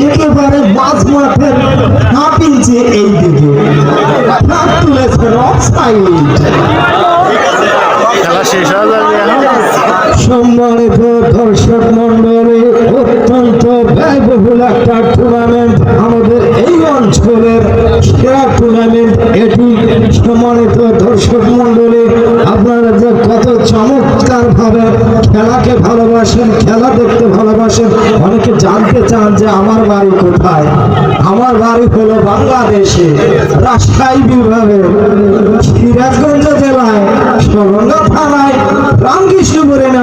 একেবারে মাঝ মাঠের হাফ ইঞ্চি এই দিকে হাত তুলেছেন অফসাইড। খেলা শেষ হয়ে যাবে। সম্মানিত দর্শক মন্ডলী, অত্যন্ত ব্যয়বহুল একটা টুর্নামেন্ট, আমাদের এই অঞ্চলের সেরা টুর্নামেন্ট এটি। সম্মানিত দর্শক মন্ডলী, আপনারা যে কত চমৎকার ভাবে খেলাকে ভালোবাসেন, খেলা দেখতে ভালোবাসেন। অনেকে জানতে চান যে আমার বাড়ি কোথায়। আমার বাড়ি হলো বাংলাদেশে রাজশাহী বিভাগে সিরাজগঞ্জ জেলায় সরঙ্গা থানায় রামকৃষ্ণপুরে নাম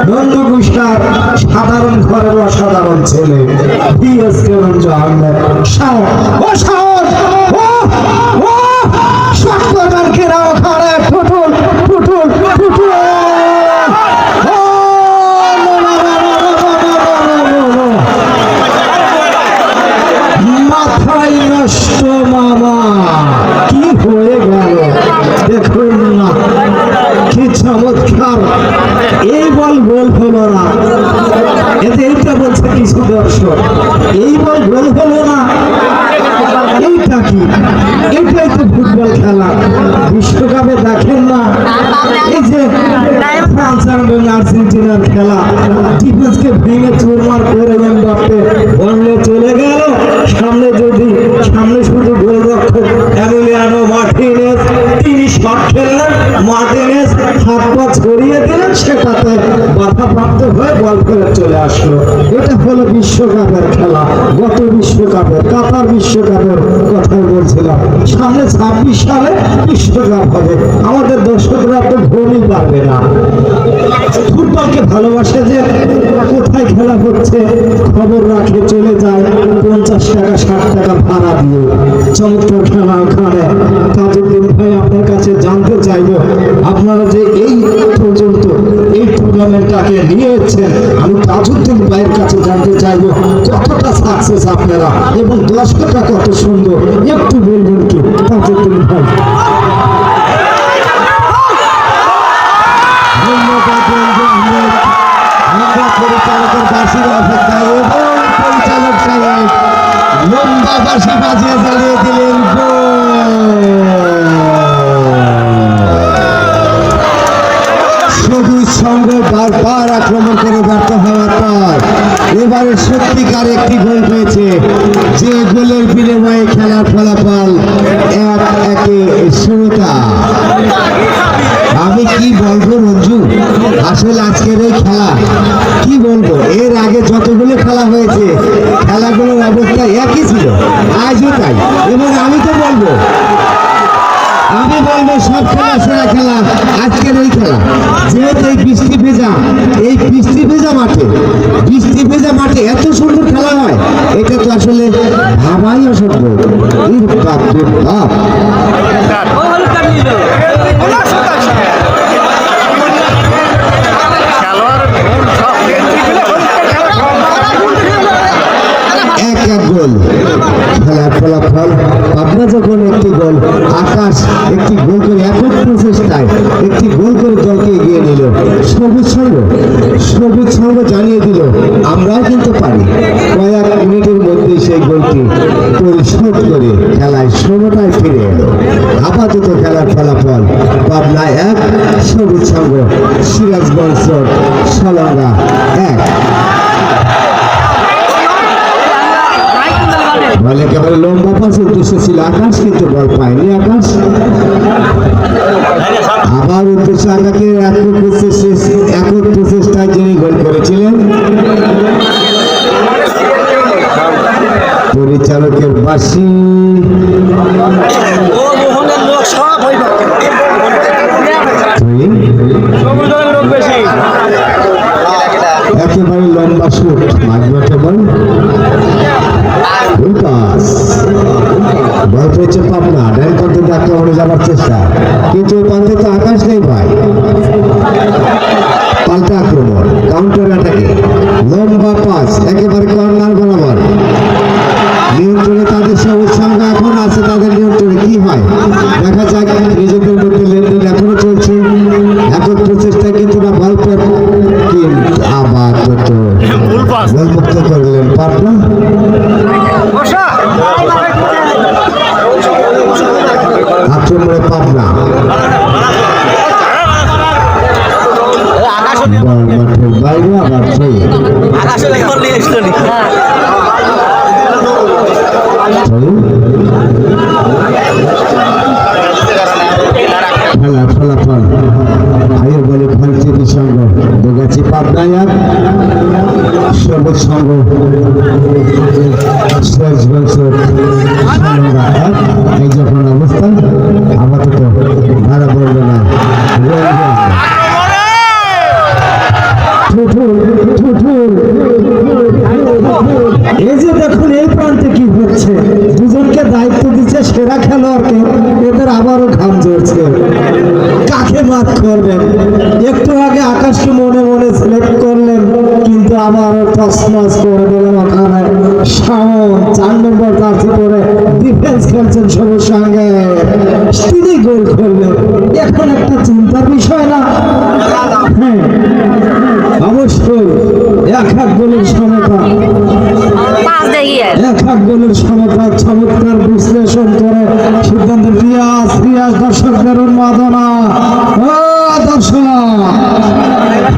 নন্দকুষ্ঠার সাধারণ ঘরের অসাধারণ ছেলে বিএসকে রঞ্জু আহমেদ শাহ। ও শাহ, ও ও শক্তদান কেরা ওখানে ফুটুল ফুটুল ফুটুল। মাথায় নষ্ট মামা, কি হয়ে গেল দেখুন না, কি চমৎকার। এই বল গোল হলো না, এতে এইটা বলছে কিছু দর্শক, এই বল গোল হলো না। এইটা কি? এটাই তো ফুটবল খেলা। বিশ্বকাপে দেখেন না, এই যে ফ্রান্স আর আর্জেন্টিনার খেলা, ডিফেন্সকে ভেঙে চুরমার করে এমবাপ্পে বল চলে গেল সামনে। যদি সামনে শুধু গোলরক্ষক এমিলিয়ানো মার্টিনেজ, তিনি শট খেললেন, মার্টিনেজ হাত পা ছড়িয়ে দিলেন, সেটাতে বাধাপ্রাপ্ত হয়ে বল ফেরত চলে আসলো। এটা হলো বিশ্বকাপের খেলা। গত বিশ্বকাপের, কাতার বিশ্বকাপের কথাই বলছিলাম। সামনে 26 সালে বিশ্বকাপ হবে, আমাদের দর্শকরা তো ঘুমই পারবে না। ফুটবলকে ভালোবাসে যে, কোথায় খেলা হচ্ছে খবর রাখে, চলে যায় 50 টাকা 60 টাকা ভাড়া দিয়ে। চমৎকার খেলা ওখানে। তাজউদ্দিন ভাই, আপনার কাছে জানতে চাইবো, আপনারা যে এই পর্যন্ত এই টুর্নামেন্টটাকে নিয়েছেন, আমি তাজউদ্দিন ভাইয়ের কাছে জানতে চাইবো কতটা সাকসেস আপনারা এবং দর্শকটা কত সুন্দর, একটু বলবেন কি তাজউদ্দিন ভাই? আমরা পরিচালকের বাসির অপেক্ষায় এবং পরিচালক সাহেব লম্বা বাসি বাজিয়ে জ্বালিয়ে দিলেন। সবুজ সঙ্গ বারবার আক্রমণ করে ব্যর্থ হওয়ার পর এবারে সত্যিকার একটি গোল পেয়েছে, যে গোলের বিনিময়ে খেলার ফলাফল 1-1 সমতা। আমি কি বলবো রঞ্জু, আসলে আজকের এই খেলা কি বলবো, এর আগে যতগুলো খেলা হয়েছে খেলাগুলোর অবস্থা একই ছিল, আজও তাই। এবং আমি বলবো সব খেলা সেরা খেলা আজকের এই খেলা। যেহেতু এই বৃষ্টি ভেজা মাঠে এত সুন্দর খেলা হয়, এটা তো আসলে ভাবাই অসম্ভব। গোল খেলার ফলাফল, পাবনা যখন একটি গোল, আকাশ একটি গোল করে একক প্রচেষ্টায় একটি গোল করে দলকে এগিয়ে নিল। সবুজ সঙ্গ জানিয়ে দিল আমরাও কিন্তু পারি। কয়েক মিনিটের মধ্যে সেই গোলটি পরিশোধ করে খেলায় সমতায় ফিরে এলো। আপাতত খেলার ফলাফল পাবনা 1, সবুজ সঙ্গ সিরাজগঞ্জ সলঙ্গা 1। বলে একেবারে লম্বা পাস উদ্দেশ্য ছিল আকাশ, কিন্তু বল পায়নি আকাশ। আবার উদ্দেশ্য আকাশকে একক প্রচেষ্টায় যিনি গোল করেছিলেন পরিচালকের বাসি। একেবারে লম্বা শুট মাঝমাঠে বল পেয়েছে পাবনা। ডান প্রান্তে আক্রমণে যাবার চেষ্টা, কিন্তু ওই প্রান্তে তো আকাশ নেই ভাই। পাল্টা আক্রমণ, কাউন্টার অ্যাটাকে লম্বা পাস একেবারে কর্নার বরাবর। নিয়ন্ত্রণে তাদের সবুজ সংখ্যা এখন আছে, তাদের নিয়ন্ত্রণে কি হয় দেখা যাক। নিজেদের মধ্যে লেনদেন এখনো চলছে, একক প্রচেষ্টায় কিন্তু না বল আবার গোলমুক্ত করলেন পাবনা। সেরা খেলোয়াড়কে এদের আবারও ঘাম ঝরছে। কাকে মাত করবেন? একটু আগে আকাশকে মনে মনে সিলেক্ট করলেন, কিন্তু আবার তছনছ করে দিলেন ওখানে। শাওন 4 নম্বর জার্সি পরে ডিফেন্স খেলছেন সবুজ সঙ্গে, তিনি গোল করলেন। এখন একটা চিন্তার বিষয় না? হ্যাঁ, অবশ্যই এক গোলের সমতা, এক গোলের সমতা চমৎকার বিশ্লেষণ করে সিদ্ধান্ত রিয়াজ দর্শকদের উন্মাদনা। ও দর্শক,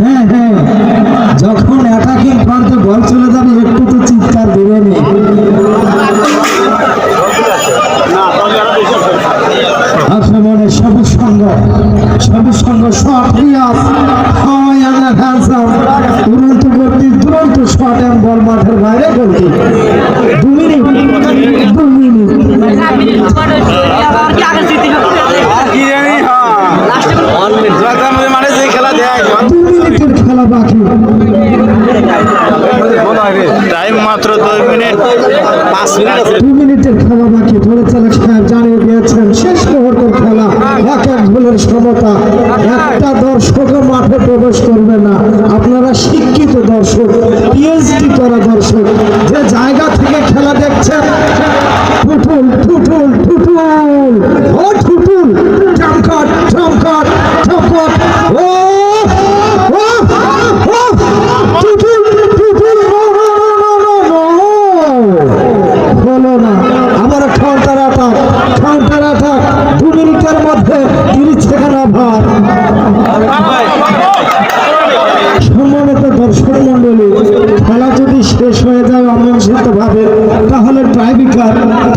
হ্যাঁ হ্যাঁ, যখন অ্যাটাকিং প্রান্তে বল চলে যাবে একটু তো চিৎকার দেবেনি। আক্রমণে সবুজ সঙ্গ শট রিয়াজ, উড়ন্ত গতি, দুরন্ত শট এবং বল মাঠের বাইরে গোলটি। 2 মিনিট 2 মিনিট মিনিটের খেলা বাকি। টাইম মাত্র 2 মিনিট 5 মিনিট 2 মিনিটের খেলা বাকি। পরিচালক সাহেব জানিয়ে দিয়েছেন শেষ মুহূর্তের খেলা, এক গোলের সমতা। একটা দর্শকও মাঠে প্রবেশ করবে না। আপনারা শিক্ষিত দর্শক, পিএইচডি করা দর্শক, যে জায়গা থেকে খেলা দেখছেন, ঠুটুল ঠুটুল ঠুটুল, ও ঠুটুল, চমকাট চমকাট চমকাট, ও ঠুটুল ঠুটুল, হলো না। আবার কাউন্টার অ্যাটাক 2 মিনিটের মধ্যে 30 সেকেন্ড ওভার। সম্মানিত দর্শক মন্ডলী, খেলা যদি শেষ হয়ে যায় অমীমাংসিত ভাবে, তাহলে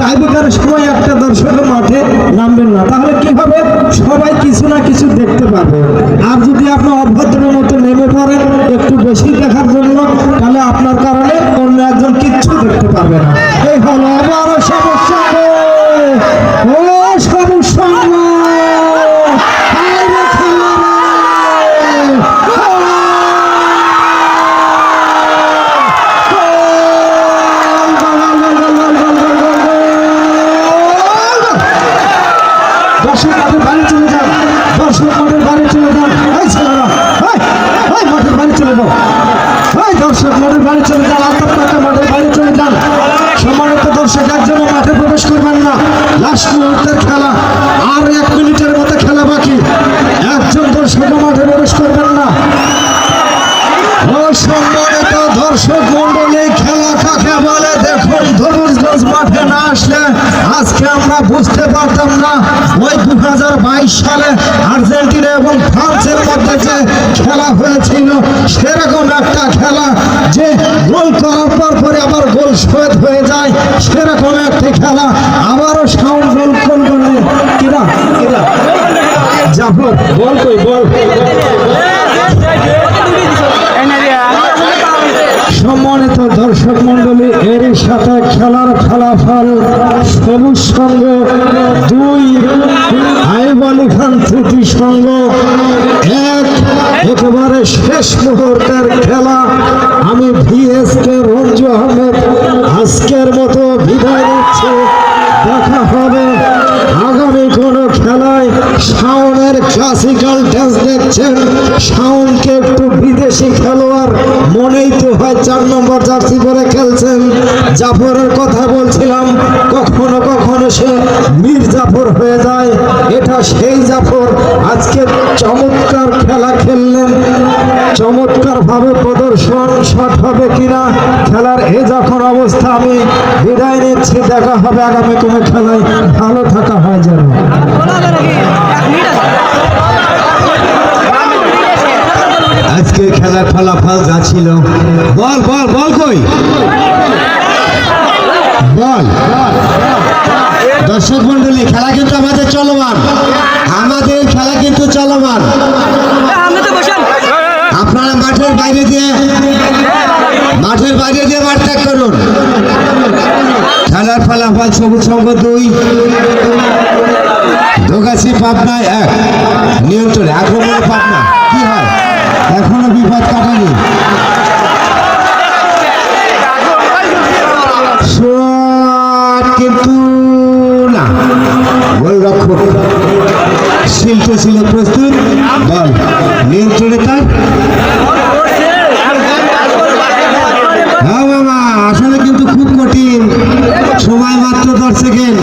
টাইব্রেকারের সময় একটা দর্শকের মাঠে নামবেন না। তাহলে কি হবে? সবাই কিছু না কিছু দেখতে পাবে। আর যদি আপনি অভদ্রের মতো নেমে পড়েন একটু বেশি দেখার জন্য, তাহলে আপনার কারণে অন্য একজন কিচ্ছু দেখতে পারবে না। এই হলো আবারও সমস্যা। ও সমস্যা, দর্শক মাঠের বাইরে চলে যান, দর্শক মাঠের বাইরে চলে যান, এই ছেলেরা, এই মাঠের বাইরে চলে যাও, এই দর্শক মাঠের বাইরে চলে যান, আপনার মাঠের বাইরে চলে যান। সম্মানিত দর্শক, একজনও মাঠে প্রবেশ করবেন না। লাস্ট মুহূর্তের খেলা, আর 1 মিনিটের মতো খেলা বাকি। একজন দর্শক মাঠে প্রবেশ করবেন না। ও সম্মানিত দর্শক মন্ডলী, খেলা কাকে বলে দেখুন। ধনুষগঞ্জ মাঠে না আসলে আজকে আমরা বুঝতে পারতাম না ওই 2022 সালে আর্জেন্টিনা এবং ফ্রান্সের মধ্যে যে খেলা হয়েছিল, সেরকম একটা খেলা, যে গোল করার পরে আবার গোল শোধ হয়ে যায়, সেরকম একটি খেলা। আবারও সাউন্ড গোল কোন গোলে কিরা জাফর, বল কই বল। সম্মানিত দর্শক মন্ডলী, এর সাথে খেলার ফলাফল সবুজ সঙ্গ 2, আইব আলী খান ত্রুটি সঙ্গ 1। একেবারে শেষ মুহূর্তের খেলা। আমি ভিএসকে রঞ্জু আহমেদ আজকের মতো বিদায় নিচ্ছি। দেখা হবে আগামী কোনো খেলায়। শাওনের ক্লাসিক্যাল ড্যান্স দেখছেন, শাওনকে একটু বিদেশি খেলোয়াড় মনেই তো হয়। 4 নম্বর জার্সি পরে খেলছেন। জাফরের কথা বলছিলাম, কখনো কখনো সে মীর জাফর হয়ে যায়। এটা সেই জাফর। আজকে চমৎকার খেলা খেললেন, চমৎকার ভাবে প্রদর্শন। শট হবে কিনা খেলার এ যখন অবস্থা, আমি বিদায় নিচ্ছি। দেখা হবে আগামী কোনো খেলায়। ভালো থাকা হয় যেন। আজকে খেলার ফলাফল যা ছিল, বল বল বল কই বল। দর্শক মন্ডলী, খেলা কিন্তু আমাদের চলমান, খেলা কিন্তু চলমান। আপনারা মাঠের বাইরে দিয়ে মাঠ ত্যাগ করুন। খেলার ফলাফল সবুজ সঙ্গ 2, দোগাছি পাবনা 1। নিয়ন্ত্রণে আক্রমণে পাবনা। কি হয়? এখনো বিপদ কাটেনি। কিন্তু না, গোলরক্ষক শিল্প ছিল প্রস্তুত, বল নিয়ন্ত্রণে তার। হ্যাঁ মামা, আসলে কিন্তু খুব কঠিন, সময় মাত্র 10 সেকেন্ড।